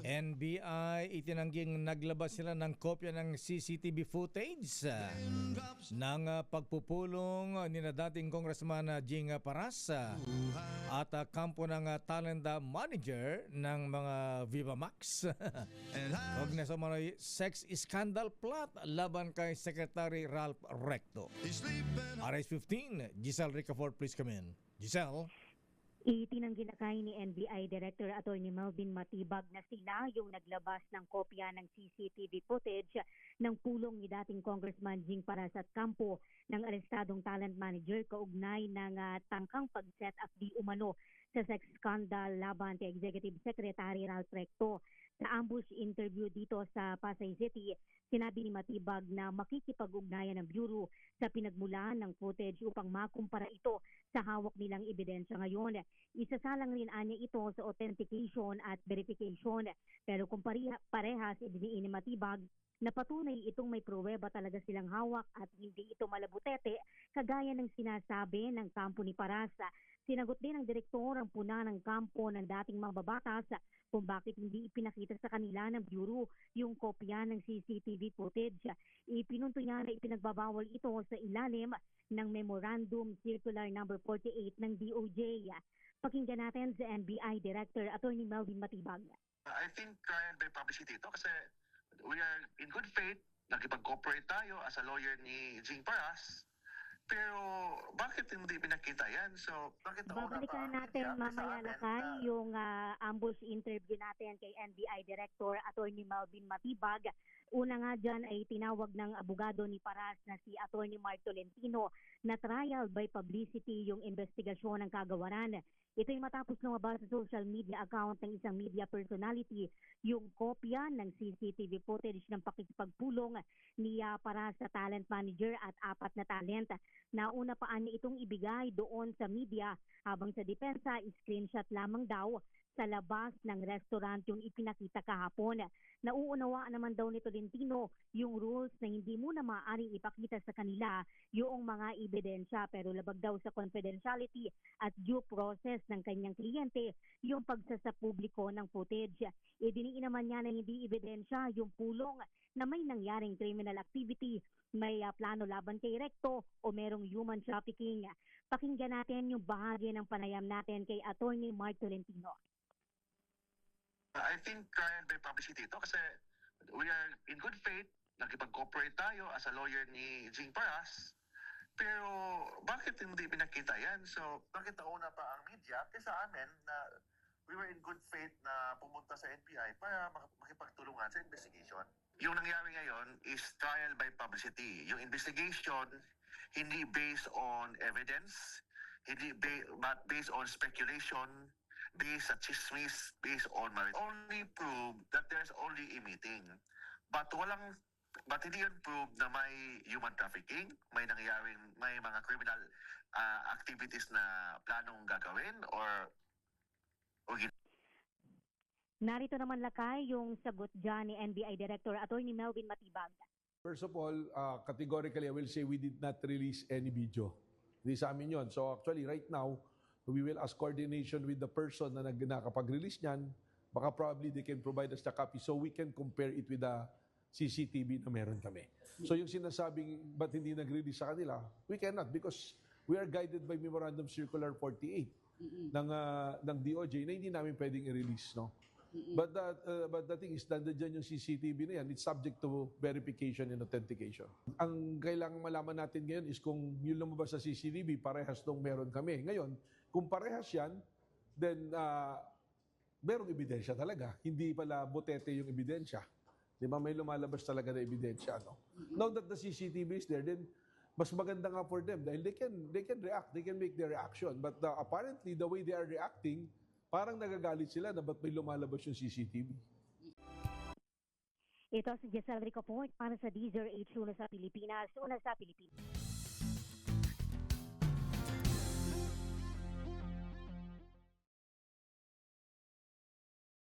NBI itinangging naglabas sila ng kopya ng CCTV footage ng pagpupulong ni na dating Congressman Jing Paras at kampo ng talent manager ng mga Viva Max. Huwag na sa mga sex scandal plot laban kay Secretary Ralph Recto. RS15, Giselle Ricafort, please come in. Giselle? Itinanggi na kay ni NBI Director Attorney Melvin Matibag na sila yung naglabas ng kopya ng CCTV footage ng pulong ni dating Congressman Jing Paras at kampo ng arestadong talent manager kaugnay ng tangkang pag-set up di umano sa sex scandal laban kay Executive Secretary Ralph Recto. Sa ambush interview dito sa Pasay City, sinabi ni Matibag na makikipag-ugnayan ng Bureau sa pinagmulan ng footage upang makumpara ito sa hawak nilang ebidensya ngayon. Isasalang rin anya ito sa authentication at verification. Pero kung parehas, idiniin ni Matibag na patunay itong may pruweba talaga silang hawak at hindi ito malabutete kagaya ng sinasabi ng kampo ni Paras. Sinagot din ng direktor ang puna ng kampo ng dating mambabatas kung bakit hindi ipinakita sa kanila ng Bureau yung kopya ng CCTV footage. Ipinunto niya na ipinagbabawal ito sa ilalim ng Memorandum Circular No. 48 ng DOJ. Pakinggan natin sa NBI Director Attorney Melvin Matibag. I think trial by publicity ito kasi we are in good faith, nakipag-cooperate tayo as a lawyer ni Jing Paras. Pero bakit hindi pinakita yan? So, bakit babalikan natin mamaya lakay yung ambush interview natin kay NBI Director Attorney Melvin Matibag. Una nga dyan ay tinawag ng abogado ni Paras na si Attorney Mark Tolentino na trial by publicity yung investigasyon ng kagawaran. Ito ay matapos lumabas sa social media account ng isang media personality yung kopya ng CCTV footage ng pakikipagpulong ni Paras sa talent manager at 4 na talent. Nauna paan niya itong ibigay doon sa media habang sa depensa screenshot lamang daw sa labas ng restaurant yung ipinakita kahapon. Nauunawaan naman daw ni Tolentino yung rules na hindi muna maaaring ipakita sa kanila yung mga ebidensya pero labag daw sa confidentiality at due process ng kanyang kliyente yung pagsasapubliko ng footage. Idiniin naman niya na hindi ebidensya yung pulong na may nangyaring criminal activity, may plano laban kay Recto o merong human trafficking. Pakinggan natin yung bahagi ng panayam natin kay Attorney Mark Tolentino. I think trial by publicity ito kasi we are in good faith, nakipag-cooperate tayo as a lawyer ni Jing Paras. Pero bakit hindi pinakita yan? So, bakit nauna pa ang media kaysa amin na we were in good faith na pumunta sa NBI para makipagtulungan sa investigation? Yung nangyari ngayon is trial by publicity. Yung investigation, hindi based on evidence, but based on speculation, based sa chismis, based on merit. Only prove that there's only a meeting. But hindi yun prove na may human trafficking, may mga criminal activities na planong gagawin or Narito naman lakay yung sagot dyan ni NBI Director Attorney Melvin Matibag. First of all, categorically I will say we did not release any video. Hindi sa amin yun. So actually right now, we will ask coordination with the person na nakapag-release niyan. Baka probably they can provide us the copy so we can compare it with the CCTV na meron kami. So yung sinasabing ba't hindi nag-release sa kanila, we cannot because we are guided by Memorandum Circular 48 ng DOJ na hindi namin pwedeng i-release. No? But the thing is, nandiyan yung CCTV na yan, it's subject to verification and authentication. Ang kailangang malaman natin ngayon is kung yung lumabas sa CCTV, parehas nung meron kami. Ngayon, kung parehas yan, then merong ebidensya talaga. Hindi pala botete yung ebidensya. Di ba? May lumalabas talaga na ebidensya. No? Now that the CCTV is there, then mas maganda nga for them dahil they can react, they can make their reaction. But apparently, the way they are reacting, parang nagagalit sila na ba't may lumalabas yung CCTV. Ito si Giselle Ricafort para sa DZRH, una sa Pilipinas.